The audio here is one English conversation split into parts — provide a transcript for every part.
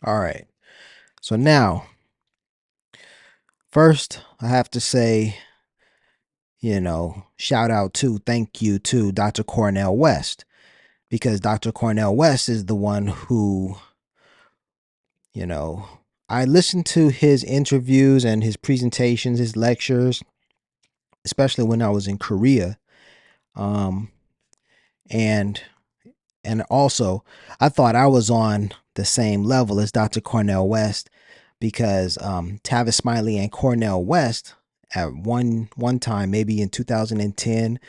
All right. So now, first, I have to say, shout out to, thank you to Dr. Cornell West, because Dr. Cornell West is the one who, you know, I listened to his interviews and his presentations, his lectures, especially when I was in Korea. Um, and and also, I thought I was on the same level as Dr. Cornell West because Tavis Smiley and Cornell West at one time, maybe in 2010,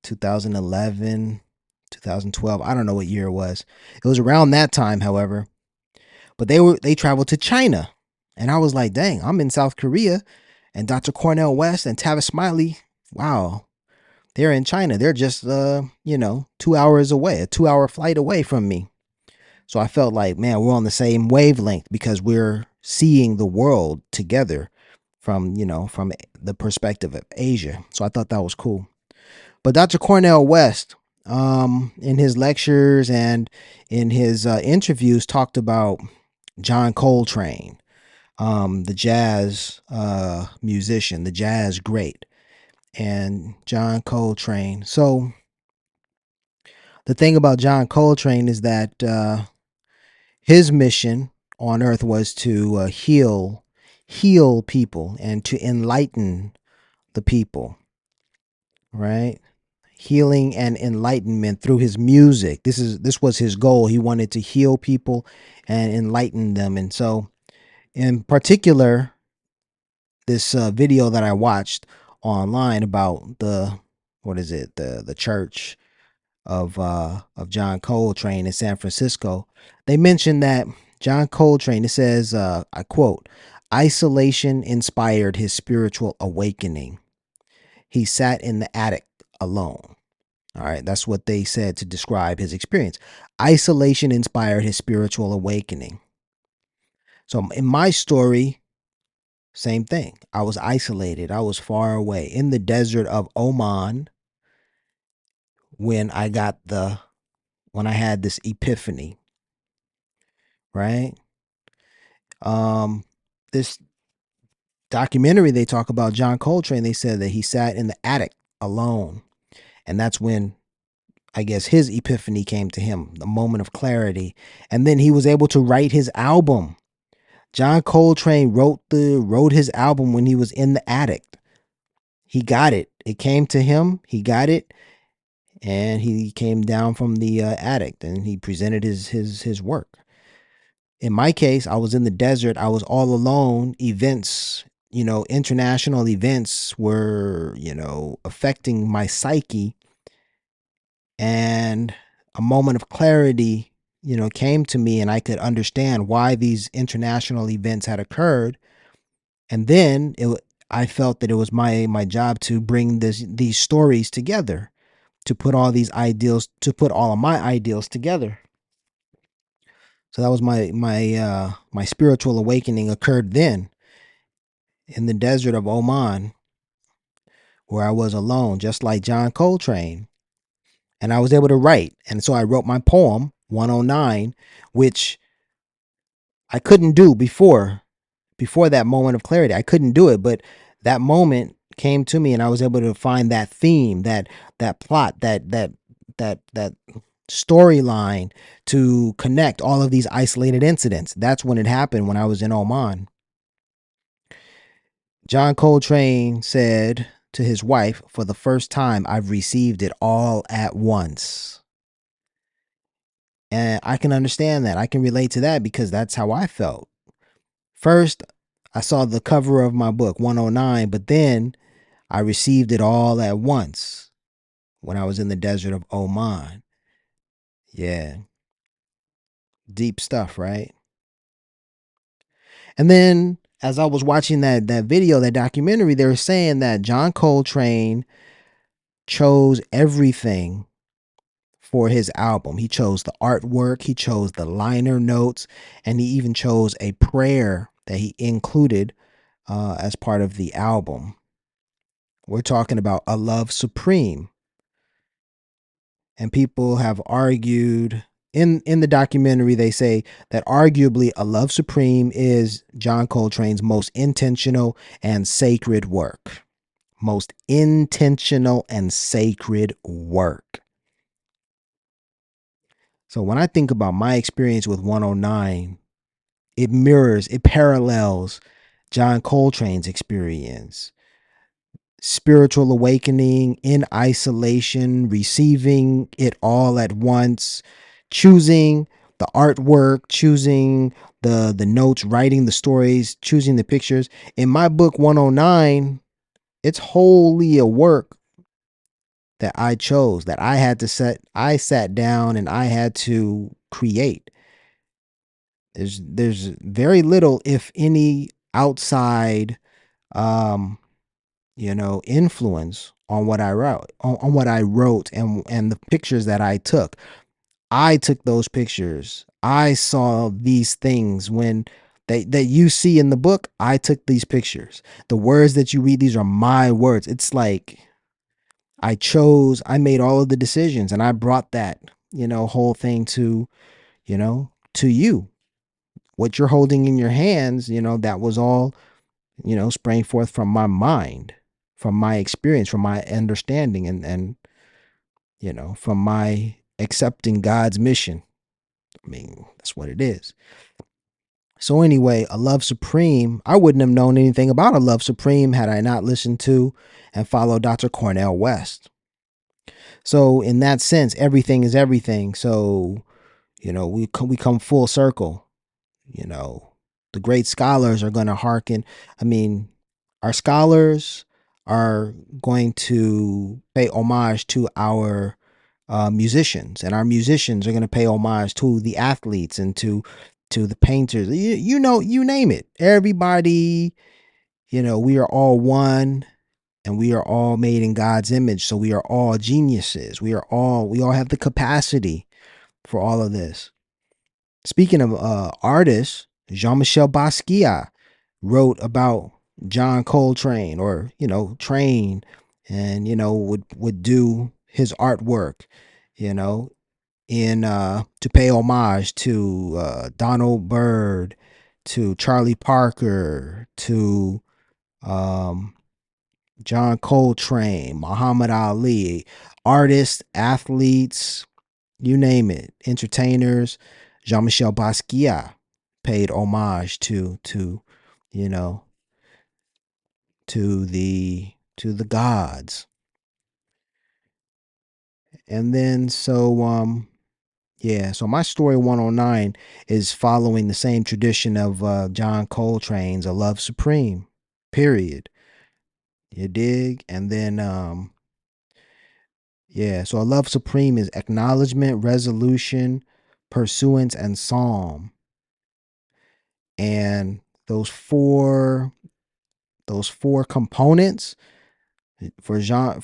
2011, 2012, I don't know what year it was. It was around that time, however. But they traveled to China. And I was like, dang, I'm in South Korea and Dr. Cornell West and Tavis Smiley, wow, they're in China. They're just 2 hours away, a 2 hour flight away from me. So I felt like, man, we're on the same wavelength because we're seeing the world together from the perspective of Asia. So I thought that was cool. But Dr. Cornell West, in his lectures and in his interviews, talked about John Coltrane, the jazz musician, the jazz great, and John Coltrane. So the thing about John Coltrane is that his mission on earth was to heal people and to enlighten the people, right? Healing and enlightenment through his music. This was his goal. He wanted to heal people and enlighten them. And so in particular, this video that I watched online about the what is it, the church of John Coltrane in San Francisco, they mentioned that John Coltrane, it says, I quote, isolation inspired his spiritual awakening. He sat in the attic alone. All right, that's what they said to describe his experience. Isolation inspired his spiritual awakening. So in my story, same thing. I was isolated. I was far away in the desert of Oman when when I had this epiphany, right? Um, this documentary, they talk about John Coltrane. They said that he sat in the attic alone, and that's when I guess his epiphany came to him, the moment of clarity, and then he was able to write his album. John Coltrane wrote his album when he was in the attic. He got it. It came to him. He got it, and he came down from the attic and he presented his work. In my case, I was in the desert. I was all alone. Events, international events were, affecting my psyche. And a moment of clarity, came to me and I could understand why these international events had occurred. And then I felt that it was my job to bring these stories together, to put all of my ideals together. So that was my spiritual awakening occurred then in the desert of Oman, where I was alone, just like John Coltrane, and I was able to write. And so I wrote my poem 109, which I couldn't do before that moment of clarity. I couldn't do it, but that moment came to me and I was able to find that theme, that plot, that storyline to connect all of these isolated incidents. That's when it happened when I was in Oman. John Coltrane said to his wife, for the first time, I've received it all at once. And I can understand that. I can relate to that because that's how I felt. First, I saw the cover of my book, 109, but then I received it all at once when I was in the desert of Oman. Yeah, deep stuff, right? And then as I was watching that video, that documentary, they were saying that John Coltrane chose everything for his album. He chose the artwork, he chose the liner notes, and he even chose a prayer that he included as part of the album. We're talking about A Love Supreme. And people have argued in the documentary they say that arguably A Love Supreme is John Coltrane's most intentional and sacred work. Most intentional and sacred work. So when I think about my experience with 109, it parallels John Coltrane's experience. Spiritual awakening in isolation, receiving it all at once, choosing the artwork, choosing the notes, writing the stories, choosing the pictures. In my book 109, it's wholly a work that I chose, that I sat down and I had to create. There's very little, if any, outside um influence on what I wrote, on what I wrote, and the pictures that I took. I took those pictures. I saw these things when that you see in the book. I took these pictures. The words that you read, these are my words. It's like I made all of the decisions, and I brought that, whole thing to, to you. What you're holding in your hands, that was all, sprang forth from my mind, from my experience, from my understanding, and from my accepting God's mission. I mean, that's what it is. So anyway, A Love Supreme, I wouldn't have known anything about A Love Supreme had I not listened to and followed Dr. Cornel West. So in that sense, everything is everything. So, we come full circle. You know, the great scholars are going to hearken. I mean, our scholars are going to pay homage to our musicians, and our musicians are going to pay homage to the athletes and to the painters. You name it. Everybody, we are all one, and we are all made in God's image. So we are all geniuses. We all have the capacity for all of this. Speaking of artists, Jean-Michel Basquiat wrote about John Coltrane, or Train, and would do his artwork, you know, in to pay homage to Donald Byrd, to Charlie Parker, to um, John Coltrane, Muhammad Ali, artists, athletes, you name it, entertainers. Jean-Michel Basquiat paid homage you know, to the gods. And then so my story 109 is following the same tradition of John Coltrane's A Love Supreme. Period. You dig? And then so A Love Supreme is acknowledgement, resolution, pursuance, and psalm. And those four components for John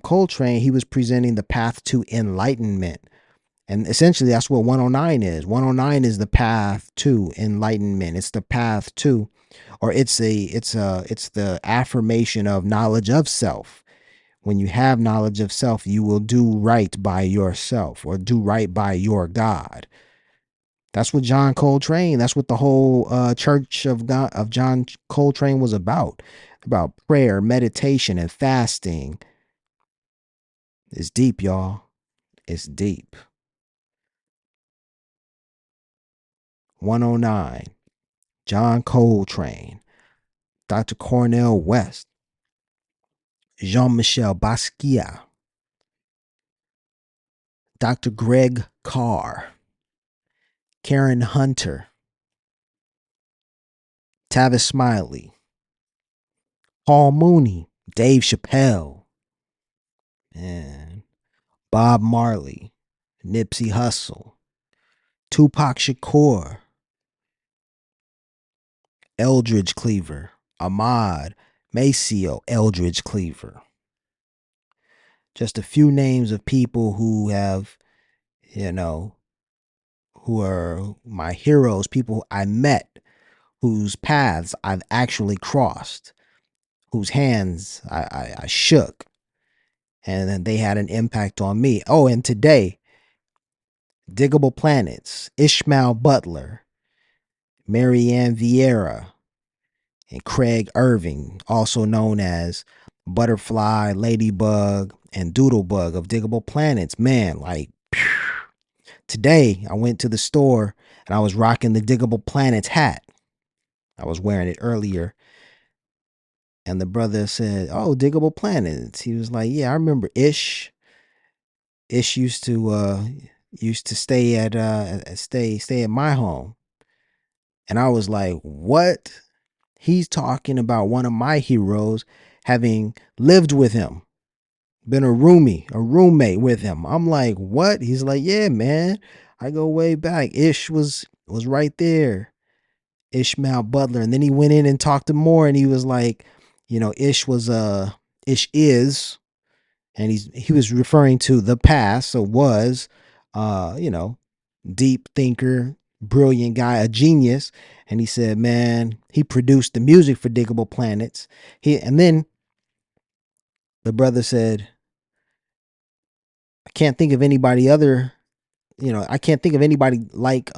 Coltrane, he was presenting the path to enlightenment. And essentially that's what 109 is. 109 is the path to enlightenment. It's the path to, or it's the affirmation of knowledge of self. When you have knowledge of self, you will do right by yourself, or do right by your God. That's what John Coltrane, that's what the whole Church of God of John Coltrane was about prayer, meditation, and fasting. It's deep, y'all. It's deep. 109, John Coltrane, Dr. Cornel West, Jean-Michel Basquiat, Dr. Greg Carr, Karen Hunter, Tavis Smiley, Paul Mooney, Dave Chappelle, and Bob Marley, Nipsey Hussle, Tupac Shakur, Eldridge Cleaver, Ahmad, Maceo Eldridge Cleaver. Just a few names of people who have, who are my heroes, people I met, whose paths I've actually crossed, whose hands I shook, and then they had an impact on me. Oh, and today, Diggable Planets, Ishmael Butler, Marianne Vieira, and Craig Irving, also known as Butterfly, Ladybug, and Doodlebug of Diggable Planets. Man, like, today I went to the store and I was rocking the Diggable Planets hat. I was wearing it earlier. And the brother said, "Oh, Diggable Planets." He was like, "Yeah, I remember Ish. Ish used to stay at stay at my home." And I was like, "What?" He's talking about one of my heroes having lived with him, been a roommate with him. I'm like, "What?" He's like, "Yeah, man. I go way back. Ish was right there. Ishmael Butler." And then he went in and talked to more and he was like, Ish is, and he was referring to the past, so was, uh, you know, deep thinker, brilliant guy, a genius. And he said, man, he produced the music for Diggable Planets. And then the brother said, I can't think of anybody other, I can't think of anybody like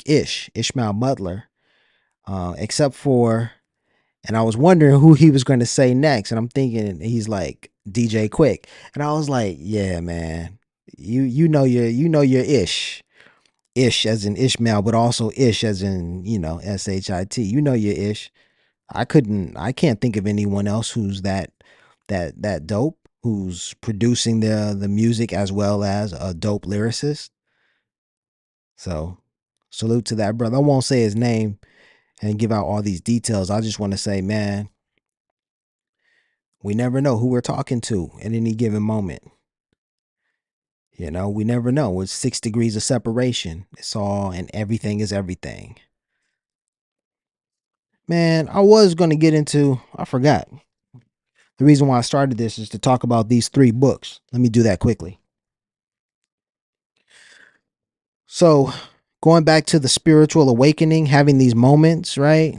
Ishmael Butler, except for, and I was wondering who he was going to say next. And I'm thinking he's like DJ Quick. And I was like, yeah, man, you know your Ish as in Ishmael, but also Ish as in, SHIT. You know your Ish. I can't think of anyone else who's that dope, who's producing the music as well as a dope lyricist. So salute to that brother. I won't say his name and give out all these details. I just want to say, man, we never know who we're talking to at any given moment. We never know. It's 6 degrees of separation. It's all and everything is everything. Man, I was going to get into, I forgot. The reason why I started this is to talk about these 3 books. Let me do that quickly. So, going back to the spiritual awakening, having these moments, right?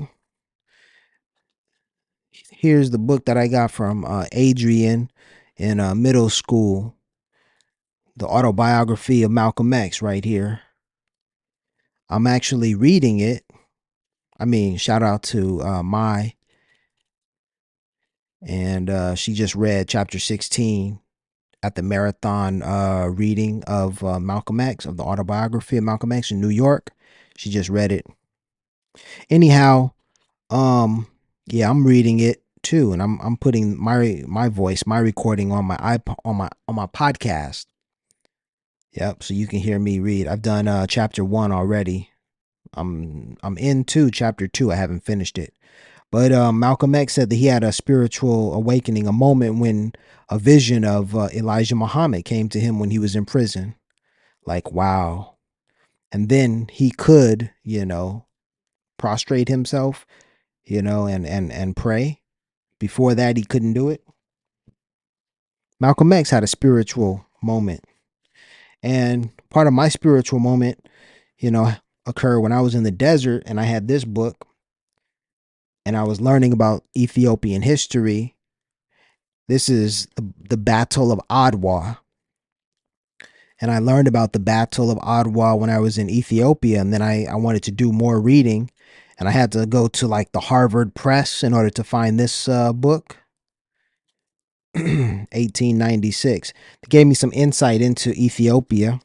Here's the book that I got from Adrian in middle school, the autobiography of Malcolm X, right here. I'm actually reading it. I mean, shout out to Mai, and she just read chapter 16 at the marathon reading of Malcolm X, of the autobiography of Malcolm X in New York. She just read it. Anyhow, yeah, I'm reading it too, and I'm putting my voice, my recording on my iPod, on my podcast. Yep, so you can hear me read. I've done chapter 1 already. I'm into chapter 2. I haven't finished it. But Malcolm X said that he had a spiritual awakening, a moment when a vision of Elijah Muhammad came to him when he was in prison. Like, wow. And then he could, prostrate himself, and pray. Before that, he couldn't do it. Malcolm X had a spiritual moment. And part of my spiritual moment, occurred when I was in the desert and I had this book and I was learning about Ethiopian history. This is the Battle of Adwa. And I learned about the Battle of Adwa when I was in Ethiopia. And then I wanted to do more reading. And I had to go to like the Harvard Press in order to find this book. 1896. It gave me some insight into Ethiopia.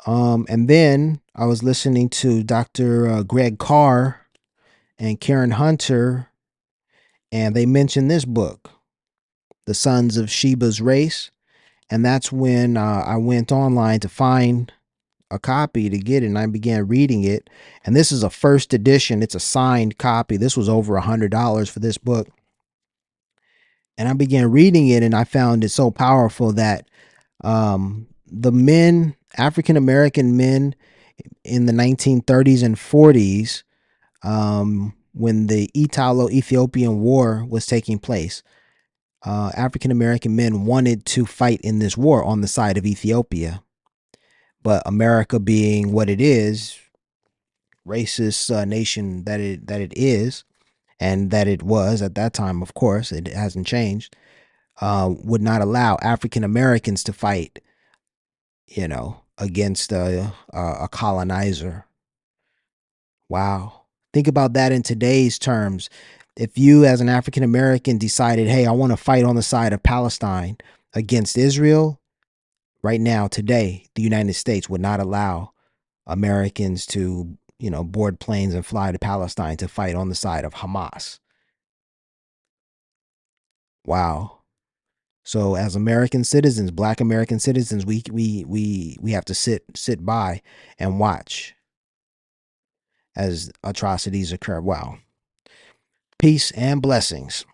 And then I was listening to Dr. Greg Carr and Karen Hunter, and they mentioned this book, The Sons of Sheba's Race. And that's when I went online to find a copy to get it, and I began reading it. And this is a first edition. It's a signed copy. This was over $100 for this book. And I began reading it, and I found it so powerful that the men, African American men in the 1930s and 40s, when the Italo-Ethiopian War was taking place, African American men wanted to fight in this war on the side of Ethiopia. But America, being what it is, racist nation that it is, and that it was at that time, of course, it hasn't changed. would not allow African Americans to fight, against a colonizer. Wow. Think about that in today's terms. If you, as an African American, decided, hey, I want to fight on the side of Palestine against Israel, right now, today, the United States would not allow Americans to, board planes and fly to Palestine to fight on the side of Hamas. Wow. So as American citizens, Black American citizens, we have to sit by and watch as atrocities occur. Wow. Peace and blessings.